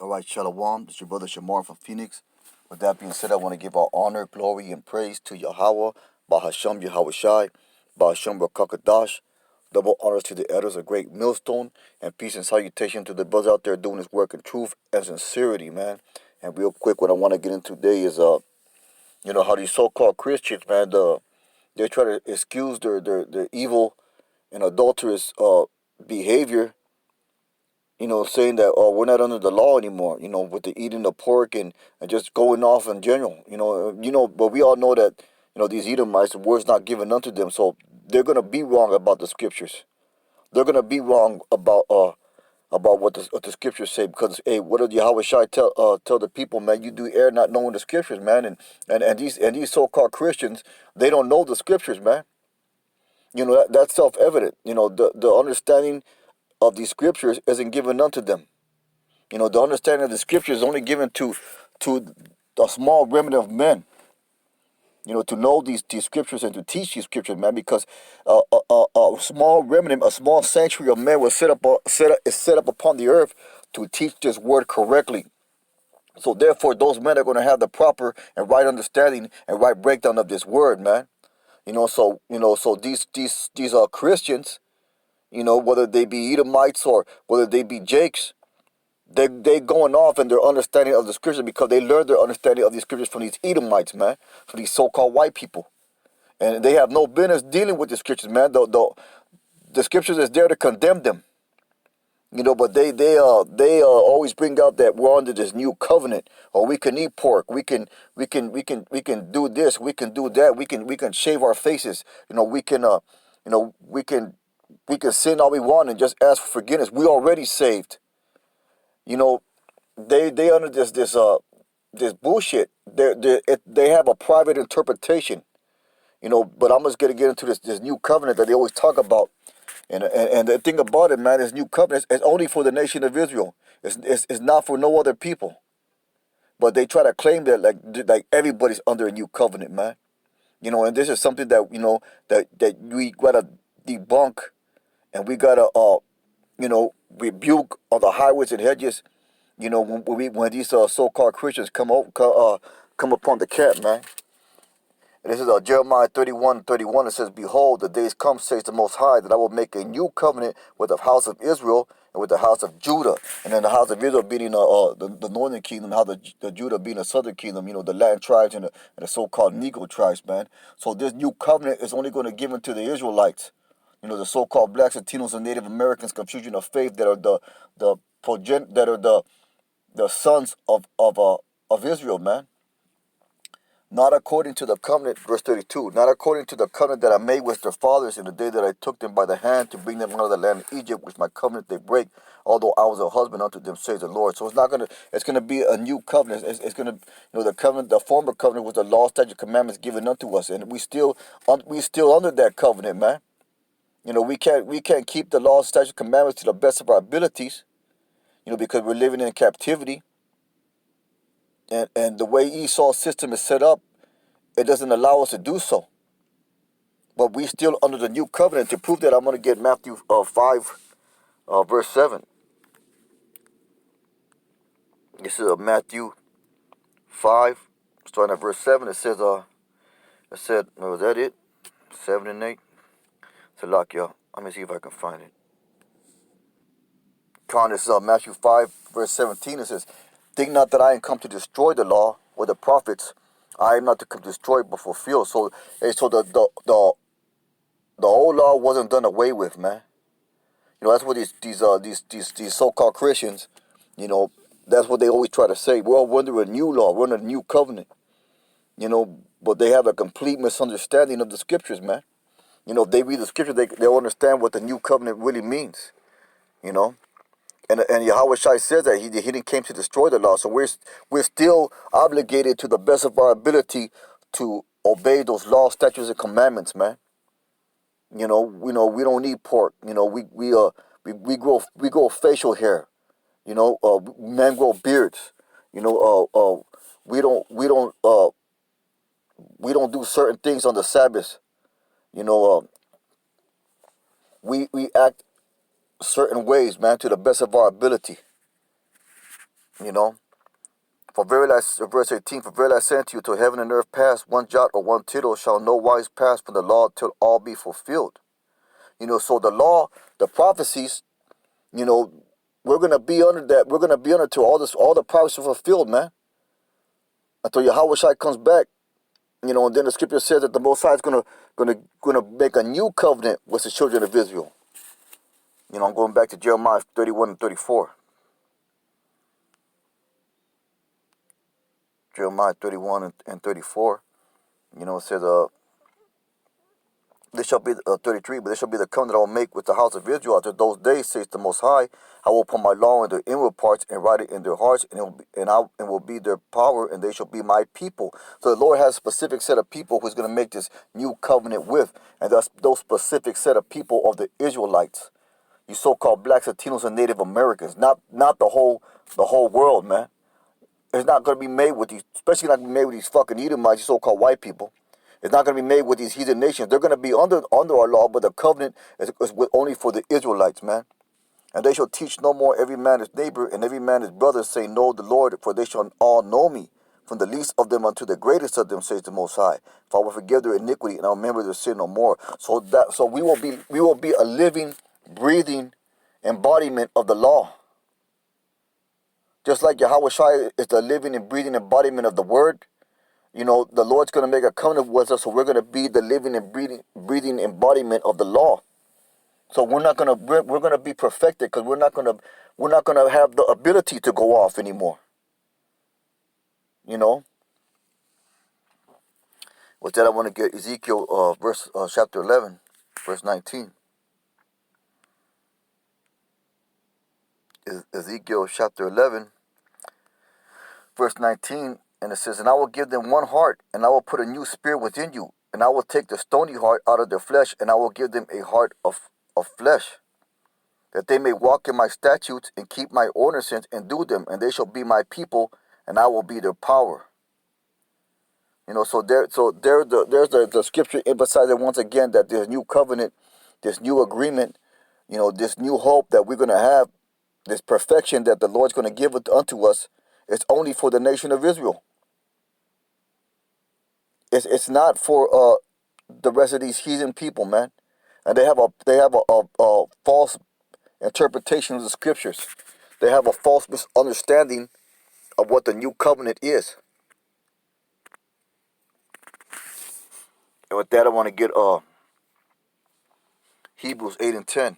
All right, Shalom. It's your brother Shamar from Phoenix. With that being said, I want to give all honor, glory, and praise to Yahawah, BAHASHAM, YAHAWAHSHI, BAHASHAM, QUADASH. Double honors to the elders, a great millstone, and peace and salutation to the brothers out there doing this work in truth and sincerity, man. And real quick, what I want to get into today is, how these so-called Christians, man, they try to excuse their evil and adulterous behavior, saying that, oh, we're not under the law anymore, with the eating the pork and just going off in general, but we all know that, these Edomites, the word's not given unto them, so they're going to be wrong about the scriptures. They're going to be wrong about what the scriptures say, because, hey, what did Yahweh Shai tell the people, man? You do err not knowing the scriptures, man, and these so-called Christians, they don't know the scriptures, man. That's self-evident. The understanding of these scriptures isn't given unto them. The understanding of the scripture is only given to a small remnant of men. To know these scriptures and to teach these scriptures, man, because a small remnant, a small sanctuary of men was set up upon the earth to teach this word correctly. So therefore, those men are going to have the proper and right understanding and right breakdown of this word, man. So these are Christians, whether they be Edomites or whether they be Jakes. They going off in their understanding of the scriptures because they learned their understanding of the scriptures from these Edomites, man, from these so-called white people, and they have no business dealing with the scriptures, man. The scriptures is there to condemn them, but they always bring out that we're under this new covenant, or we can eat pork, we can do this, we can do that, we can shave our faces, we can sin all we want and just ask for forgiveness. We already saved. You know, they under this bullshit. They have a private interpretation. But I'm just gonna get into this new covenant that they always talk about. And the thing about it, man, this new covenant is only for the nation of Israel. It's not for no other people. But they try to claim that like everybody's under a new covenant, man. And this is something that that we gotta debunk, and we gotta rebuke on the highways and hedges. When these so-called Christians come upon the camp, man. And this is Jeremiah 31:31. It says, "Behold, the days come, says the Most High, that I will make a new covenant with the house of Israel and with the house of Judah." And then the house of Israel being the northern kingdom, how the Judah being the southern kingdom, the Latin tribes and the so-called Negro tribes, man. So this new covenant is only going to give to the Israelites. The so-called blacks, Latinos, and Native Americans, confusion of faith, that are the sons of Israel, man. Not according to the covenant, verse 32, not according to the covenant that I made with their fathers in the day that I took them by the hand to bring them out of the land of Egypt, which my covenant they break, although I was a husband unto them, says the Lord. So it's gonna be a new covenant. It's gonna, the covenant, the former covenant was the law, statute, commandments given unto us, and we still under that covenant, man. We can't keep the law, statute, commandments to the best of our abilities, because we're living in captivity. And the way Esau's system is set up, it doesn't allow us to do so. But we still under the new covenant. To prove that, I'm going to get Matthew 5, verse 7. This is Matthew 5, starting at verse 7. It said, was that it? 7 and 8. So lock y'all. Let me see if I can find it. This is Matthew 5, verse 17. It says, "Think not that I am come to destroy the law or the prophets. I am not to come to destroy but fulfill." So the old law wasn't done away with, man. That's what these so-called Christians, that's what they always try to say. We're under a new law, we're under a new covenant. But they have a complete misunderstanding of the scriptures, man. If they read the scripture, they'll understand what the new covenant really means. And Yahweh Shai says that he didn't came to destroy the law. So we're still obligated to the best of our ability to obey those laws, statutes, and commandments, man. We don't need pork. We grow facial hair. Men grow beards. We don't do certain things on the Sabbath. We act certain ways, man, to the best of our ability. You know, for verily, verse 18, for verily I say unto you, till heaven and earth pass, one jot or one tittle shall no wise pass from the law till all be fulfilled. You know, so the law, the prophecies, you know, we're gonna be under that. We're gonna be under till all the prophecies are fulfilled, man. Until YAHAWAHSHI comes back, you know, and then the scripture says that the Most High is gonna make a new covenant with the children of Israel. You know, I'm going back to Jeremiah 31 and 34. Jeremiah 31 and 34. You know, it says, this shall be 33, but this shall be the covenant I will make with the house of Israel after those days, says the Most High. I will put my law in their inward parts and write it in their hearts, and it will be their power, and they shall be my people. So the Lord has a specific set of people who's going to make this new covenant with, and those specific set of people are the Israelites, you so-called blacks, Latinos, and Native Americans, not the whole world, man. It's not going to be made with these, especially not going to be made with these fucking Edomites, these so-called white people. It's not going to be made with these heathen nations. They're going to be under our law, but the covenant is only for the Israelites, man. And they shall teach no more every man his neighbor and every man his brother, saying, Know the Lord, for they shall all know me, from the least of them unto the greatest of them, says the Most High. For I will forgive their iniquity, and I will remember their sin no more. So we will be a living, breathing embodiment of the law. Just like YAHAWAHSHI is the living and breathing embodiment of the word, you know, the Lord's going to make a covenant with us, so we're going to be the living and breathing embodiment of the law. So we're going to be perfected, because we're not going to have the ability to go off anymore. You know. With that, I want to get Ezekiel chapter 11, verse 19. Ezekiel chapter 11, verse 19. And it says, And I will give them one heart, and I will put a new spirit within you, and I will take the stony heart out of their flesh, and I will give them a heart of flesh, that they may walk in my statutes and keep my ordinances and do them, and they shall be my people, and I will be their power. You know, there's the scripture emphasizing once again that this new covenant, this new agreement, you know, this new hope that we're going to have, this perfection that the Lord's going to give it unto us, it's only for the nation of Israel. It's not for the rest of these heathen people, man. And they have a false interpretation of the scriptures. They have a false misunderstanding of what the new covenant is. And with that, I want to get Hebrews 8 and 10.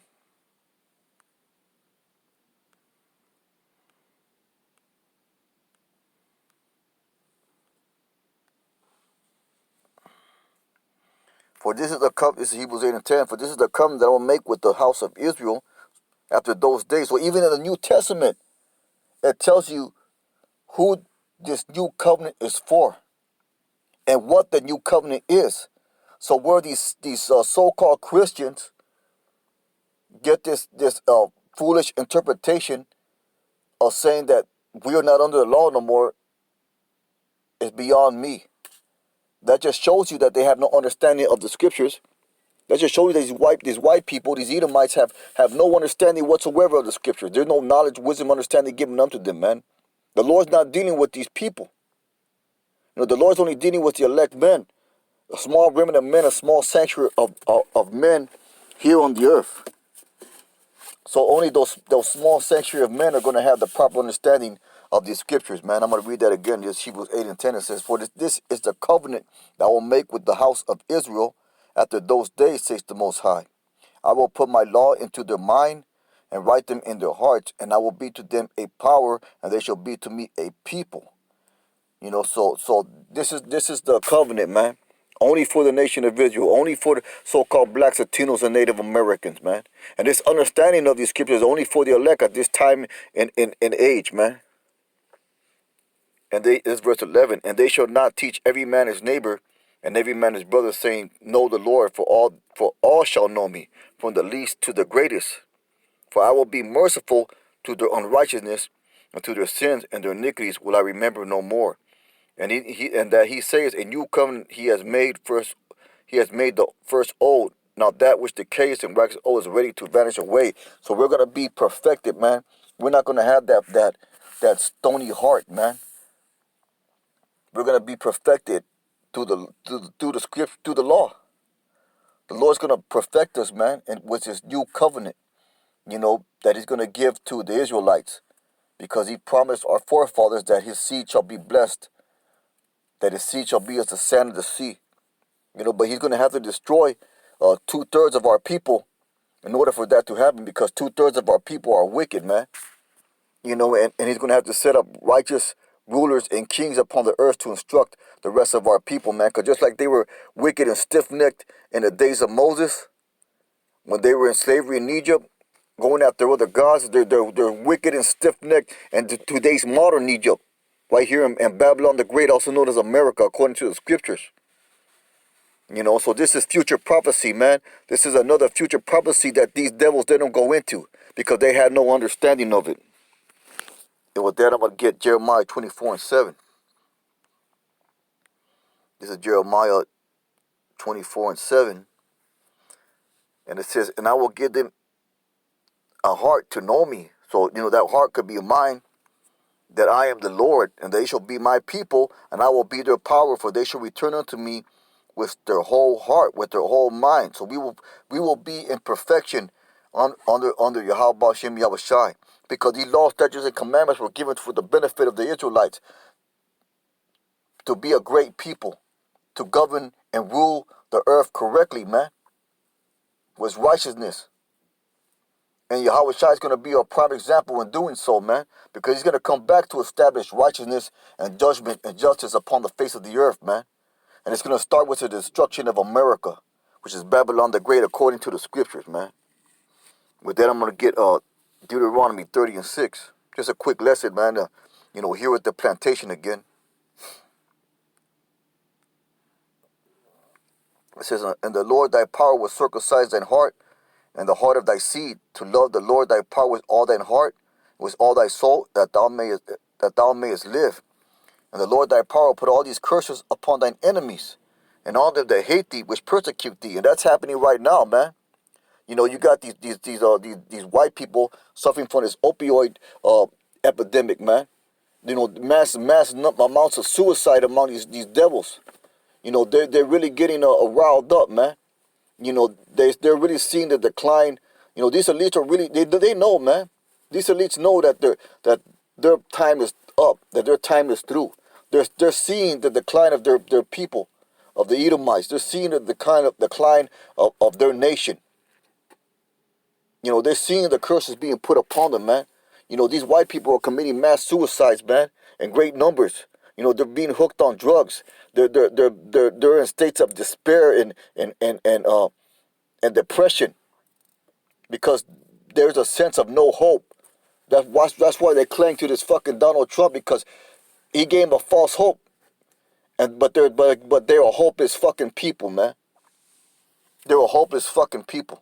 For this is the covenant, this is Hebrews 8 and 10, for this is the covenant that I will make with the house of Israel after those days. So even in the New Testament, it tells you who this new covenant is for and what the new covenant is. So where these so-called Christians get this foolish interpretation of saying that we are not under the law no more is beyond me. That just shows you that they have no understanding of the scriptures. That just shows you that these white people, these Edomites, have no understanding whatsoever of the scriptures. There's no knowledge, wisdom, understanding given unto them, man. The Lord's not dealing with these people. You know, the Lord's only dealing with the elect men, a small remnant of men, a small sanctuary of men here on the earth. So only those small sanctuary of men are going to have the proper understanding of these scriptures, man. I'm going to read that again. This Hebrews 8 and 10. It says, For this is the covenant that I will make with the house of Israel after those days, says the Most High. I will put my law into their mind and write them in their hearts, and I will be to them a power, and they shall be to me a people. You know, so this is the covenant, man. Only for the nation of Israel, only for the so-called blacks, Latinos, and Native Americans, man. And this understanding of these scriptures is only for the elect at this time in age, man. And this verse 11, and they shall not teach every man his neighbor and every man his brother, saying, Know the Lord, for all shall know me, from the least to the greatest. For I will be merciful to their unrighteousness, and to their sins and their iniquities will I remember no more. And he says, a new covenant he has made the first old. Now that which decays and waxes old is ready to vanish away. So we're gonna be perfected, man. We're not gonna have that that stony heart, man. We're gonna be perfected through the script, through the law. The Lord's gonna perfect us, man, and with His new covenant, that He's gonna give to the Israelites, because He promised our forefathers that His seed shall be blessed, that His seed shall be as the sand of the sea. But He's gonna have to destroy 2/3 of our people in order for that to happen, because 2/3 of our people are wicked, man. And He's gonna have to set up righteous rulers and kings upon the earth to instruct the rest of our people, man. Because just like they were wicked and stiff-necked in the days of Moses, when they were in slavery in Egypt, going after other gods, they're wicked and stiff-necked. And today's modern Egypt, right here in Babylon the Great, also known as America, according to the scriptures. So this is future prophecy, man. This is another future prophecy that these devils, they don't go into, because they had no understanding of it. And with that, I'm going to get Jeremiah 24:7. This is Jeremiah 24:7. And it says, and I will give them a heart to know me. So, that heart could be mine, that I am the Lord, and they shall be my people, and I will be their power, for they shall return unto me with their whole heart, with their whole mind. So we will be in perfection under YAHAWAHSHI, YAHAWAHSHI, because these laws, statutes, and commandments were given for the benefit of the Israelites, to be a great people, to govern and rule the earth correctly, man, with righteousness. And YAHAWAHSHI is going to be a prime example in doing so, man, because He's going to come back to establish righteousness and judgment and justice upon the face of the earth, man. And it's going to start with the destruction of America, which is Babylon the Great, according to the scriptures, man. With that, I'm going to get Deuteronomy 30:6. Just a quick lesson, man. Here at the plantation again. It says, and the Lord thy power will circumcise thine heart, and the heart of thy seed, to love the Lord thy power with all thine heart, with all thy soul, that thou mayest live. And the Lord thy power will put all these curses upon thine enemies, and all them that hate thee, which persecute thee. And that's happening right now, man. You got these white people suffering from this opioid epidemic, man. Mass amounts of suicide among these devils. They're really getting riled up, man. They're really seeing the decline. These elites are really, they know, man. These elites know that their time is up, that their time is through. They're seeing the decline of their people, of the Edomites. They're seeing the decline of their nation. They're seeing the curses being put upon them, man. These white people are committing mass suicides, man, in great numbers. They're being hooked on drugs. They're in states of despair and depression, because there's a sense of no hope. That's why they cling to this fucking Donald Trump, because he gave them a false hope. But they're a hopeless fucking people, man. They're a hopeless fucking people.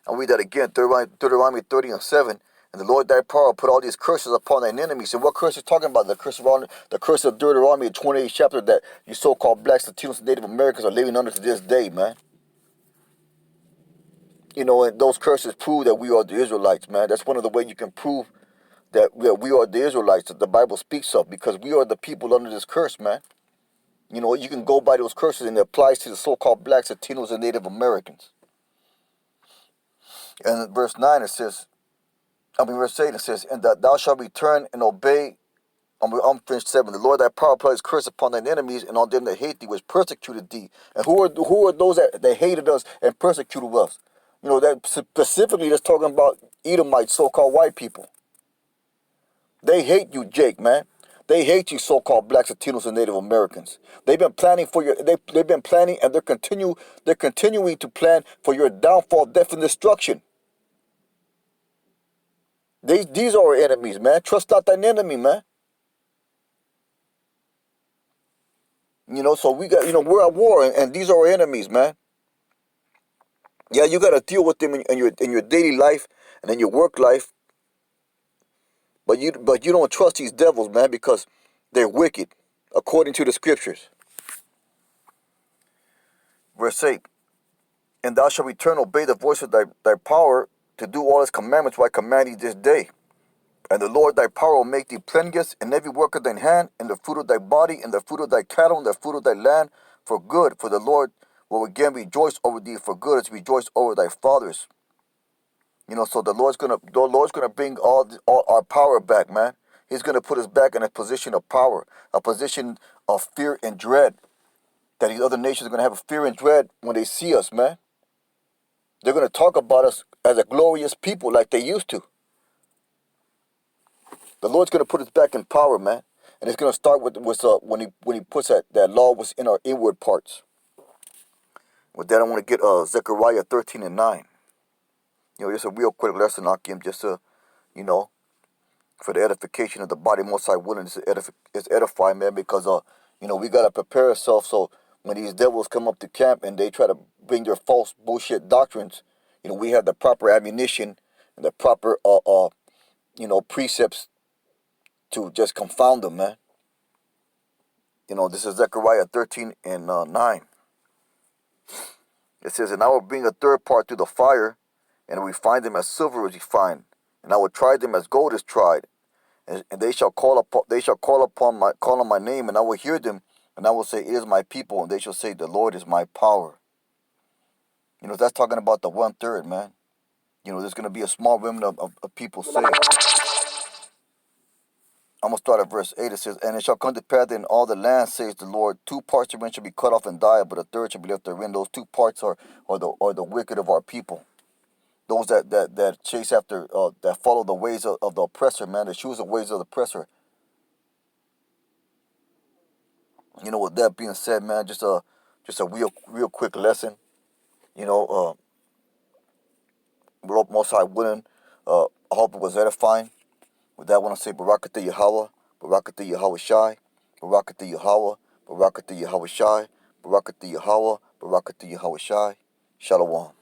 I'll read that again, Deuteronomy 30:7. And the Lord thy power will put all these curses upon thine enemies. And what curse is talking about? The curse of Deuteronomy, 28th chapter, that you so-called blacks, Latinos, and Native Americans are living under to this day, man. And those curses prove that we are the Israelites, man. That's one of the ways you can prove that we are the Israelites that the Bible speaks of, because we are the people under this curse, man. You can go by those curses, and it applies to the so-called blacks, Latinos, and Native Americans. And in verse 9 it says, verse 8 it says, and that thou shalt return and obey. I'm finished 7. The Lord thy power applies curse upon thine enemies, and on them that hate thee, which persecuted thee. And who are those that hated us and persecuted us? That specifically that's talking about Edomites, so-called white people. They hate you, Jake, man. They hate you, so-called blacks, Latinos, and Native Americans. They've been planning for your. They've been planning, and they're continuing to plan for your downfall, death, and destruction. These are our enemies, man. Trust not thine enemy, man. So we got, we're at war, and these are our enemies, man. Yeah, you got to deal with them in your daily life and in your work life. But you don't trust these devils, man, because they're wicked, according to the scriptures. Verse 8, and thou shalt return, obey the voice of thy power, to do all his commandments which I command thee this day. And the Lord thy power will make thee plenteous in every work of thine hand, in the fruit of thy body, in the fruit of thy cattle, in the fruit of thy land, for good. For the Lord will again rejoice over thee for good, as rejoice over thy fathers. So the Lord's gonna bring all our power back, man. He's gonna put us back in a position of power, a position of fear and dread. That these other nations are gonna have a fear and dread when they see us, man. They're gonna talk about us as a glorious people like they used to. The Lord's gonna put us back in power, man, and it's gonna start with when he puts that law was in our inward parts. With that, I want to get Zechariah 13:9. Just a real quick lesson, Akim, just to, for the edification of the body. Most High willing, it's edifying, man, because we gotta prepare ourselves so when these devils come up to camp and they try to bring their false bullshit doctrines, we have the proper ammunition and the proper precepts to just confound them, man. This is Zechariah 13:9. It says, "And I will bring a third part to the fire, and refine them as silver is refined, and I will try them as gold is tried, and they shall call on my name, and I will hear them, and I will say, it is my people, and they shall say, the Lord is my power." That's talking about the 1/3, man. There's going to be a small remnant of people saved. I'm going to start at verse 8. It says, "And it shall come to pass that in all the land, says the Lord, 2 parts therein shall be cut off and die, but a third shall be left therein." Those 2 parts are the wicked of our people. Those that chase after, that follow the ways of the oppressor, man. They choose the ways of the oppressor. With that being said, man, just a real quick lesson. Most High willing, I hope it was edifying. With that, I want to say Barakatah Yahawah, Barakatah Yahawahshi, Barakatah Yahawah, Barakatah Yahawahshi, Barakatah Yahawah, Barakatah Yahawahshi. Shalom.